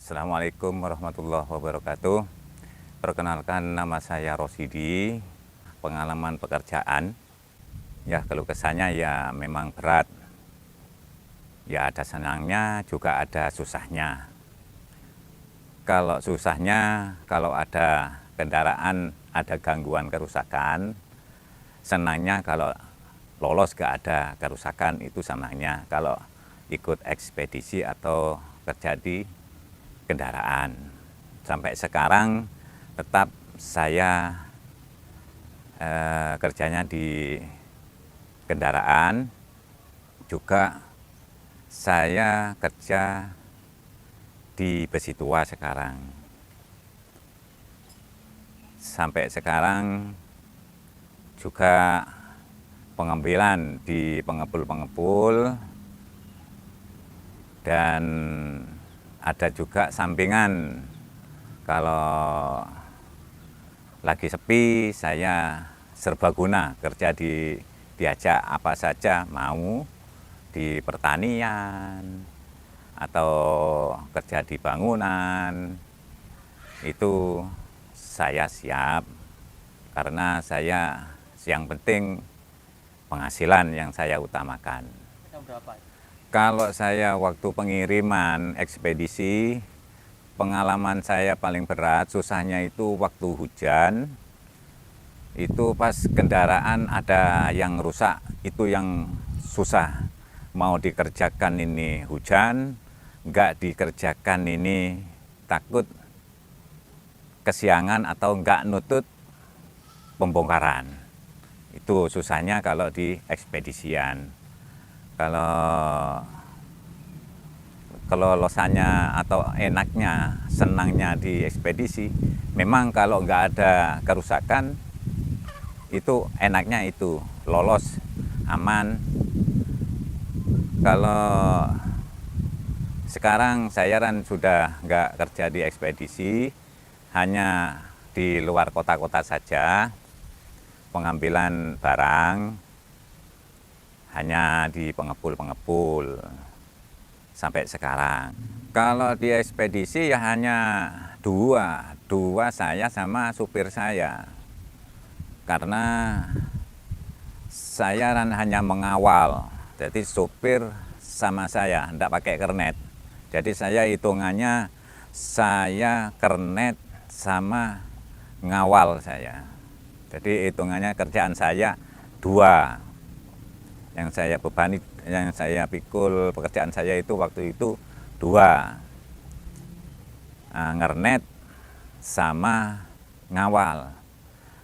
Assalamualaikum warahmatullahi wabarakatuh. Perkenalkan, nama saya Rosidi. Pengalaman pekerjaan, ya keluh kesahnya ya memang berat. Ya ada senangnya juga ada susahnya. Kalau susahnya, kalau ada kendaraan, ada gangguan kerusakan. Senangnya kalau lolos gak ada kerusakan, itu senangnya. Kalau ikut ekspedisi atau kerja di kendaraan. Sampai sekarang tetap saya kerjanya di kendaraan, juga saya kerja di besi tua sekarang. Sampai sekarang juga pengambilan di pengepul-pengepul, dan ada juga sampingan kalau lagi sepi saya serbaguna, kerja diajak apa saja, mau di pertanian atau kerja di bangunan, itu saya siap, karena saya yang penting penghasilan yang saya utamakan. Kalau saya waktu pengiriman ekspedisi, pengalaman saya paling berat, susahnya itu waktu hujan. Itu pas kendaraan ada yang rusak, itu yang susah. Mau dikerjakan ini hujan, nggak dikerjakan ini takut kesiangan atau nggak nutut pembongkaran. Itu susahnya kalau di ekspedisian. Kalau kelolosannya atau enaknya, senangnya di ekspedisi, memang kalau nggak ada kerusakan, itu enaknya itu lolos, aman. Kalau sekarang saya kan sudah nggak kerja di ekspedisi, hanya di luar kota-kota saja, pengambilan barang hanya di pengepul-pengepul sampai sekarang. Kalau di ekspedisi ya hanya dua saya sama supir saya, karena saya kan hanya mengawal, jadi supir sama saya tidak pakai kernet, jadi saya hitungannya saya kernet sama ngawal saya, jadi hitungannya kerjaan saya dua. Yang saya bebani, yang saya pikul pekerjaan saya itu waktu itu dua, ngernet sama ngawal.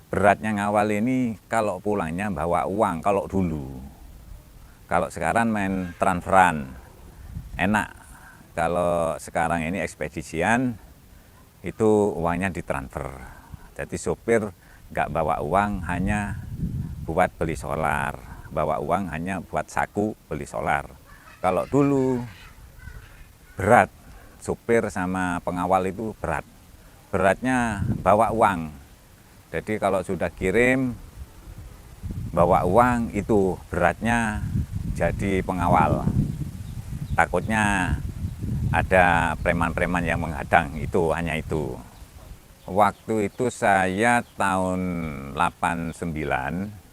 Beratnya ngawal ini kalau pulangnya bawa uang, kalau dulu. Kalau sekarang main transferan, enak. Kalau sekarang ini ekspedisian, itu uangnya ditransfer. Jadi sopir nggak bawa uang, hanya buat beli solar. Bawa uang hanya buat saku beli solar. Kalau dulu berat, supir sama pengawal itu berat. Beratnya bawa uang. Jadi kalau sudah kirim bawa uang, itu beratnya jadi pengawal. Takutnya ada preman-preman yang menghadang, itu hanya itu. Waktu itu saya tahun 89.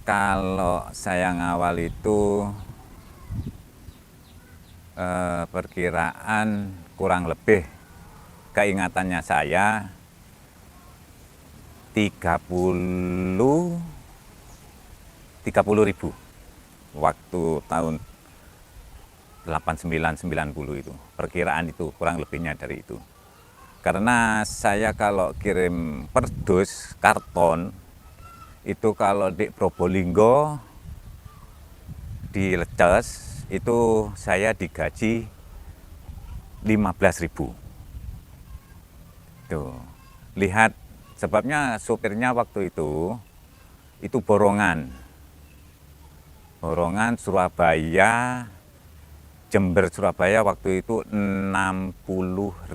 Kalau saya ngawal itu perkiraan kurang lebih keingatannya saya 30.000 waktu tahun 89-90 itu. Perkiraan itu kurang lebihnya dari itu. Karena saya kalau kirim per dus karton, itu kalau di Probolinggo, di Leces, itu saya digaji 15.000. Tuh, lihat sebabnya supirnya waktu itu borongan. Borongan Surabaya, Jember Surabaya waktu itu 60.000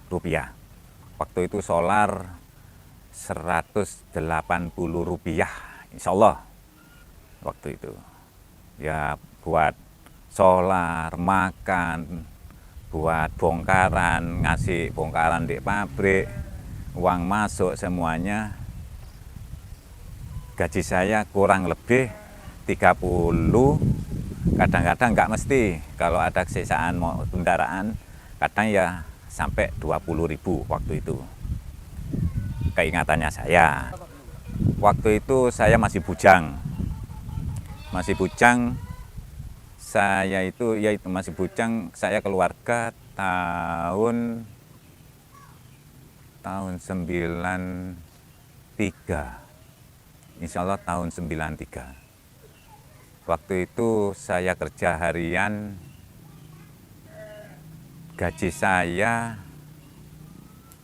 rupiah. Waktu itu solar 180 rupiah, insya Allah waktu itu. Ya buat solar, makan, buat bongkaran, ngasih bongkaran di pabrik, uang masuk semuanya, gaji saya kurang lebih 30, kadang-kadang nggak mesti. Kalau ada sisaan mau kendaraan, kadang ya sampai 20.000 waktu itu. Keingatannya saya. Waktu itu saya masih bujang. Masih bujang, saya itu masih bujang, saya keluarga tahun 93. Insya Allah tahun 93. Waktu itu saya kerja harian, gaji saya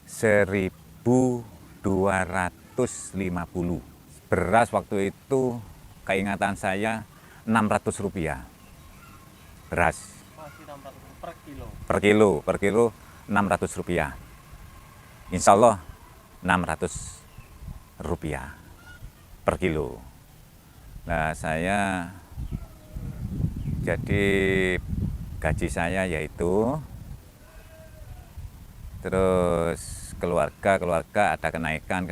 1.250. Beras waktu itu keingatan saya 600 rupiah. Beras. Masih 600 per kilo. Per kilo 600 rupiah. Insya Allah 600 rupiah per kilo. Nah, saya jadi gaji saya yaitu, terus keluarga ada kenaikan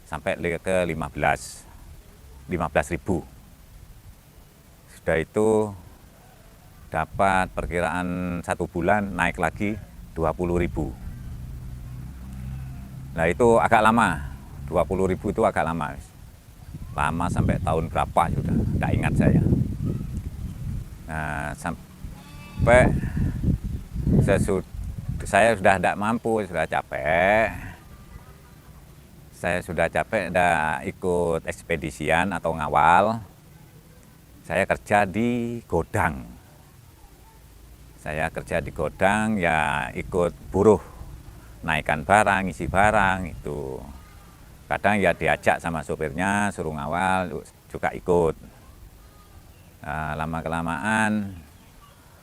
sampai ke 15.000. Sudah itu dapat perkiraan 1 bulan naik lagi 20.000. Nah itu agak lama, 20.000 itu agak lama. Lama sampai tahun berapa sudah, tidak ingat saya. Nah, sampai saya sudah tidak mampu, sudah capek. Saya sudah capek, tidak ikut ekspedisian atau ngawal. Saya kerja di godang. Saya kerja di godang, ya ikut buruh, naikkan barang, isi barang itu. Kadang ya diajak sama sopirnya, suruh ngawal, juga ikut. Nah, lama-kelamaan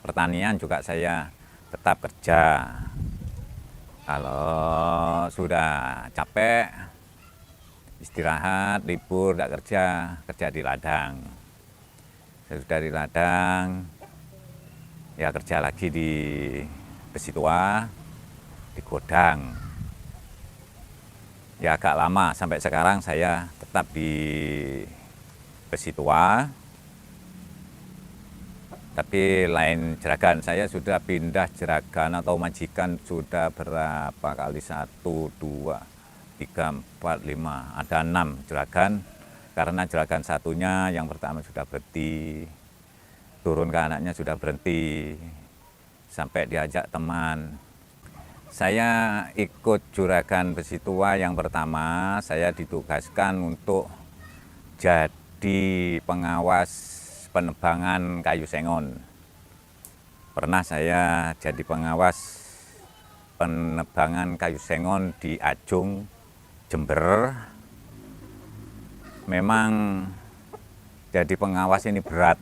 pertanian juga saya tetap kerja. Kalau sudah capek, istirahat, libur, tidak kerja di ladang. Saya sudah di ladang, ya kerja lagi di besi tua, di godang. Ya agak lama, sampai sekarang saya tetap di besi tua. Tapi lain jeragan, saya sudah pindah jeragan atau majikan sudah berapa kali, 1, 2, 3, 4, 5, ada 6 jeragan. Karena jeragan satunya yang pertama sudah berhenti, turun ke anaknya sudah berhenti, sampai diajak teman. Saya ikut juragan besi tua yang pertama, saya ditugaskan untuk jadi pengawas penebangan kayu sengon. Pernah saya jadi pengawas penebangan kayu sengon di Ajung, Jember. Memang jadi pengawas ini berat.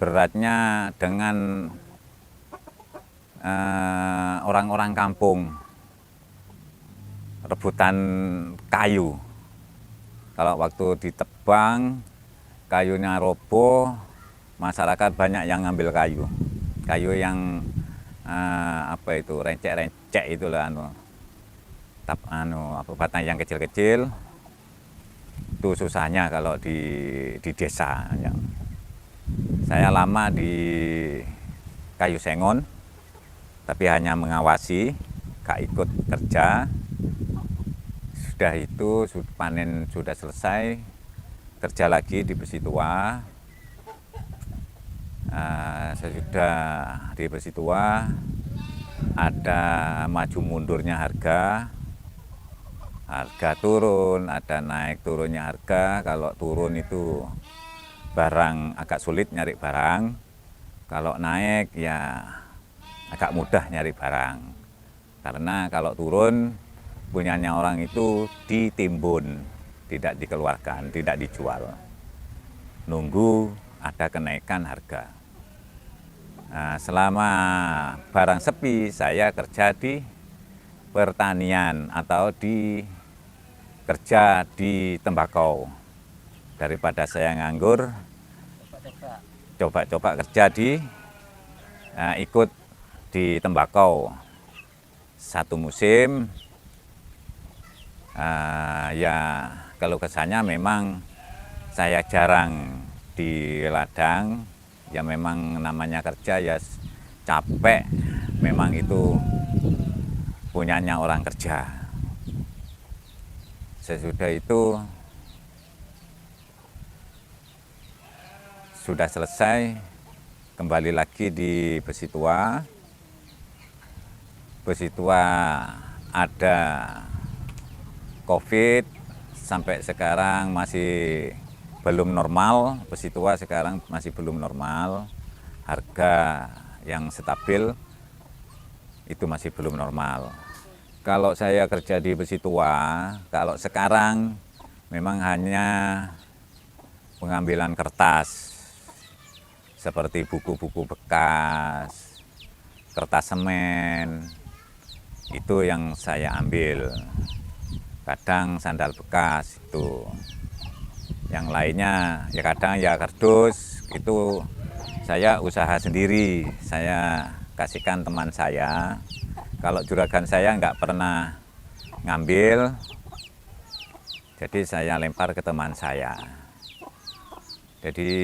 Beratnya dengan orang-orang kampung, rebutan kayu. Kalau waktu ditebang, kayunya roboh, masyarakat banyak yang ngambil kayu. Kayu yang rencek-rencek itulah, batang yang kecil-kecil. Itu susahnya kalau di desa. Saya lama di kayu sengon, tapi hanya mengawasi, gak ikut kerja. Sudah itu, panen sudah selesai, kerja lagi di besi tua. Saya sudah di besi tua, ada maju mundurnya harga turun, ada naik turunnya harga. Kalau turun itu barang agak sulit nyari barang, kalau naik ya agak mudah nyari barang. Karena kalau turun, punyanya orang itu ditimbun, tidak dikeluarkan, tidak dijual. Nunggu ada kenaikan harga. Nah, selama barang sepi, saya kerja di pertanian atau kerja di tembakau. Daripada saya nganggur, coba-coba kerja ikut di tembakau satu musim, ya kalau kesannya memang saya jarang di ladang, ya memang namanya kerja ya capek, memang itu punyanya orang kerja. Sesudah itu sudah selesai, kembali lagi di Besi Tua. Besi Tua ada COVID, sampai sekarang masih belum normal. Besi Tua sekarang masih belum normal, harga yang stabil itu masih belum normal. Kalau saya kerja di Besi Tua, kalau sekarang memang hanya pengambilan kertas seperti buku-buku bekas, kertas semen, itu yang saya ambil. Kadang sandal bekas itu. Yang lainnya ya kadang ya kardus, itu saya usaha sendiri, saya kasihkan teman saya. Kalau juragan saya nggak pernah ngambil, jadi saya lempar ke teman saya. Jadi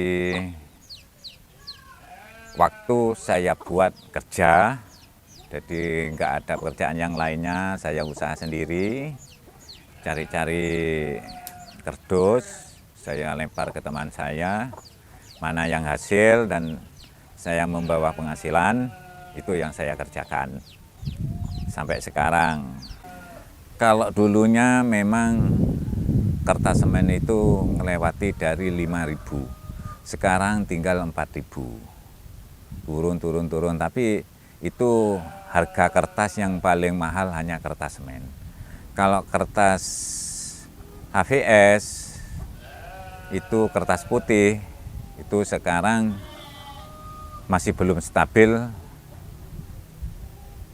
waktu saya buat kerja, jadi nggak ada pekerjaan yang lainnya, saya usaha sendiri, cari-cari kardus, saya lempar ke teman saya, mana yang hasil dan saya membawa penghasilan, itu yang saya kerjakan sampai sekarang. Kalau dulunya memang kertas semen itu melewati dari 5.000, sekarang tinggal 4.000. Turun, tapi itu harga kertas yang paling mahal hanya kertas semen. Kalau kertas HVS itu kertas putih, itu sekarang masih belum stabil,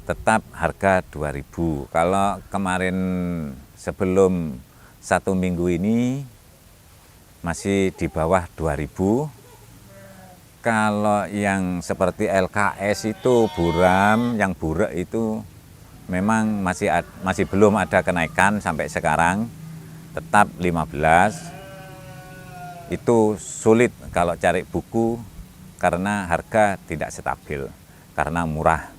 tetap harga 2.000. Kalau kemarin sebelum 1 minggu ini masih di bawah 2.000. Kalau yang seperti LKS itu buram, yang burek itu memang masih belum ada kenaikan sampai sekarang, tetap 15. Itu sulit kalau cari buku karena harga tidak stabil, karena murah.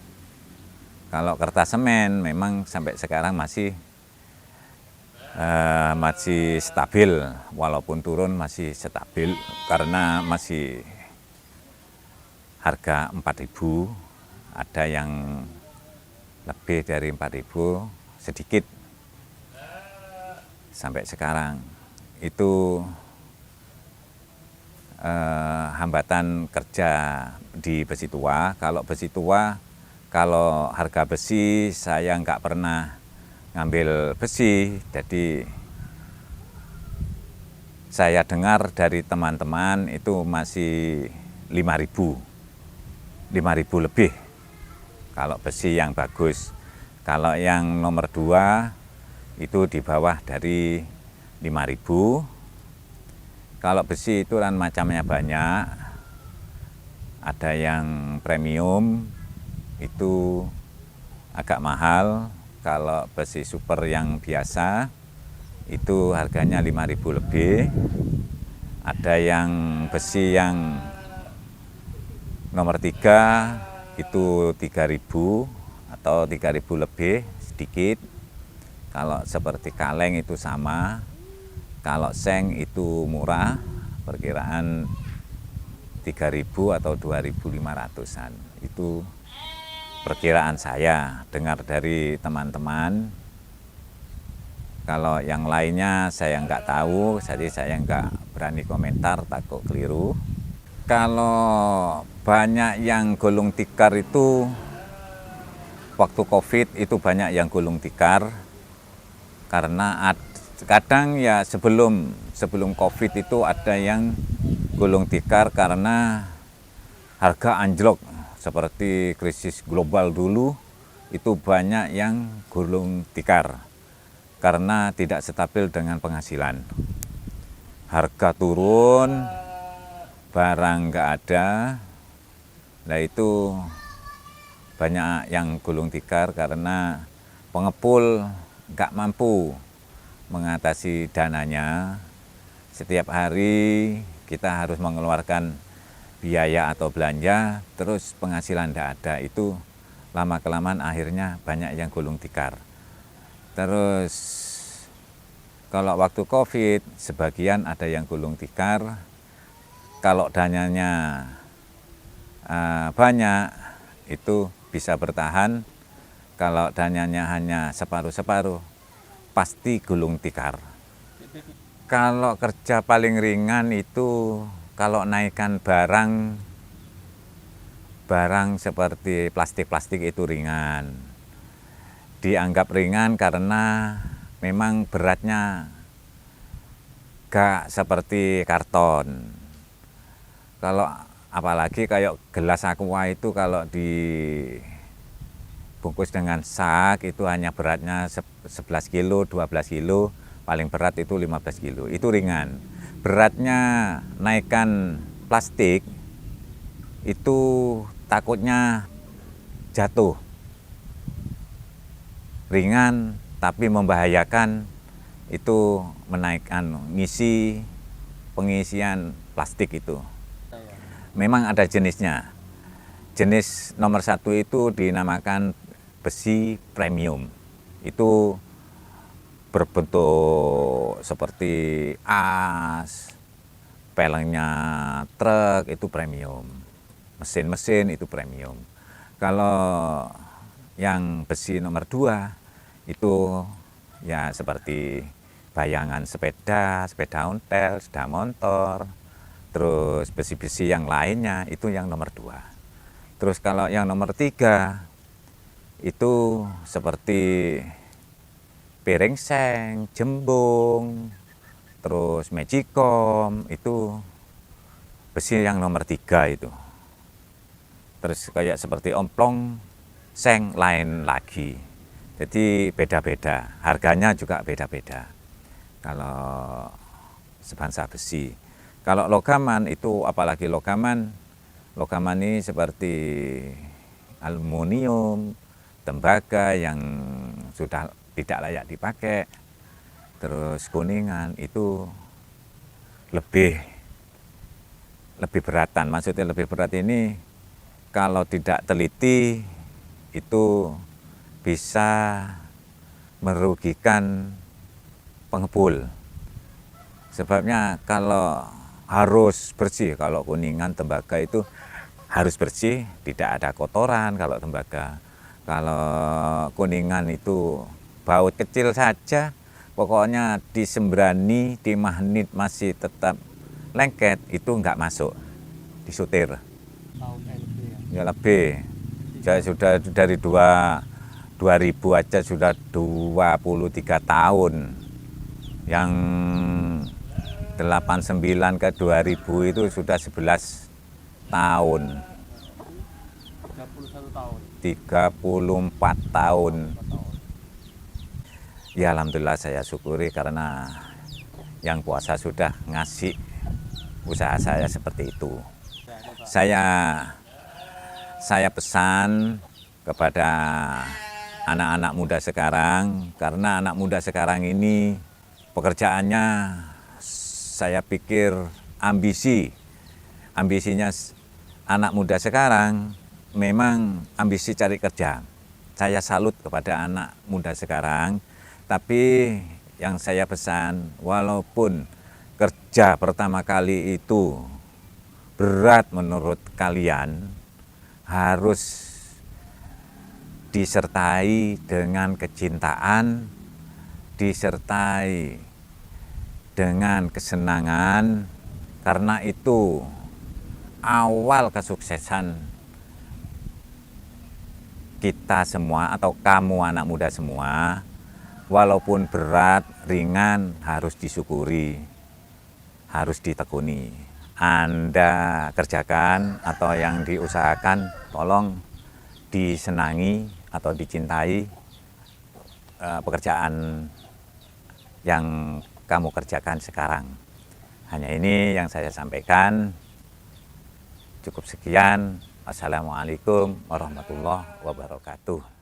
Kalau kertas semen memang sampai sekarang masih stabil, walaupun turun masih stabil karena masih harga 4.000, ada yang lebih dari 4.000 sedikit sampai sekarang. Itu hambatan kerja di Besi Tua. Kalau Besi Tua, kalau harga besi saya nggak pernah ngambil besi, jadi saya dengar dari teman-teman itu masih 5.000 lebih kalau besi yang bagus. Kalau yang nomor 2 itu di bawah dari 5.000. Kalau besi itu kan macamnya banyak, ada yang premium itu agak mahal. Kalau besi super yang biasa itu harganya 5.000 lebih. Ada yang besi yang nomor 3 itu 3.000 atau 3.000 lebih sedikit. Kalau seperti kaleng itu sama. Kalau seng itu murah, perkiraan 3.000 atau 2.500-an. Itu perkiraan saya, dengar dari teman-teman. Kalau yang lainnya saya nggak tahu, jadi saya nggak berani komentar, takut keliru. Kalau banyak yang gulung tikar itu, waktu COVID itu banyak yang gulung tikar, karena kadang ya sebelum COVID itu ada yang gulung tikar karena harga anjlok. Seperti krisis global dulu, itu banyak yang gulung tikar karena tidak stabil dengan penghasilan. Harga turun, barang nggak ada, nah itu banyak yang gulung tikar karena pengepul nggak mampu mengatasi dananya. Setiap hari kita harus mengeluarkan biaya atau belanja, terus penghasilan tidak ada. Itu lama-kelamaan akhirnya banyak yang gulung tikar. Terus kalau waktu COVID, sebagian ada yang gulung tikar. Kalau dananya banyak, itu bisa bertahan. Kalau dananya hanya separuh-separuh, pasti gulung tikar. Kalau kerja paling ringan itu kalau naikkan barang seperti plastik-plastik itu ringan. Dianggap ringan karena memang beratnya gak seperti karton. Kalau apalagi kayak gelas aqua itu kalau dibungkus dengan sak itu hanya beratnya 11 kilo, 12 kilo. Paling berat itu 15 kilo, itu ringan. Beratnya naikkan plastik, itu takutnya jatuh. Ringan tapi membahayakan, itu menaikkan pengisian plastik itu. Memang ada jenisnya. Jenis nomor 1 itu dinamakan besi premium. Itu berbentuk seperti as, pelengnya truk itu premium, mesin-mesin itu premium. Kalau yang besi nomor 2 itu ya seperti bayangan sepeda ontel, sepeda motor, terus besi-besi yang lainnya itu yang nomor 2. Terus kalau yang nomor 3 itu seperti piring seng, jembung, terus magicom, itu besi yang nomor 3 itu. Terus kayak seperti omplong, seng lain lagi. Jadi beda-beda, harganya juga beda-beda. Kalau sebangsa besi. Kalau logaman itu apalagi logaman ini seperti aluminium, tembaga yang sudah tidak layak dipakai, terus kuningan itu lebih beratan. Maksudnya lebih berat ini kalau tidak teliti itu bisa merugikan pengepul. Sebabnya kalau harus bersih, kalau kuningan tembaga itu harus bersih, tidak ada kotoran kalau tembaga. Kalau kuningan itu baut kecil saja, pokoknya disembrani, di magnet masih tetap lengket, itu enggak masuk, disutir. Ya lebih, saya sudah dari 2000 aja sudah 23 tahun. Yang 89 ke 2000 itu sudah 11 tahun. 31 tahun. 34 tahun. Ya alhamdulillah saya syukuri karena yang kuasa sudah ngasih usaha saya seperti itu. Saya pesan kepada anak-anak muda sekarang, karena anak muda sekarang ini pekerjaannya saya pikir ambisinya anak muda sekarang memang ambisi cari kerja. Saya salut kepada anak muda sekarang. Tapi yang saya pesan, walaupun kerja pertama kali itu berat menurut kalian, harus disertai dengan kecintaan, disertai dengan kesenangan, karena itu awal kesuksesan kita semua atau kamu anak muda semua. Walaupun berat, ringan, harus disyukuri, harus ditekuni. Anda kerjakan atau yang diusahakan, tolong disenangi atau dicintai pekerjaan yang kamu kerjakan sekarang. Hanya ini yang saya sampaikan. Cukup sekian. Assalamualaikum warahmatullahi wabarakatuh.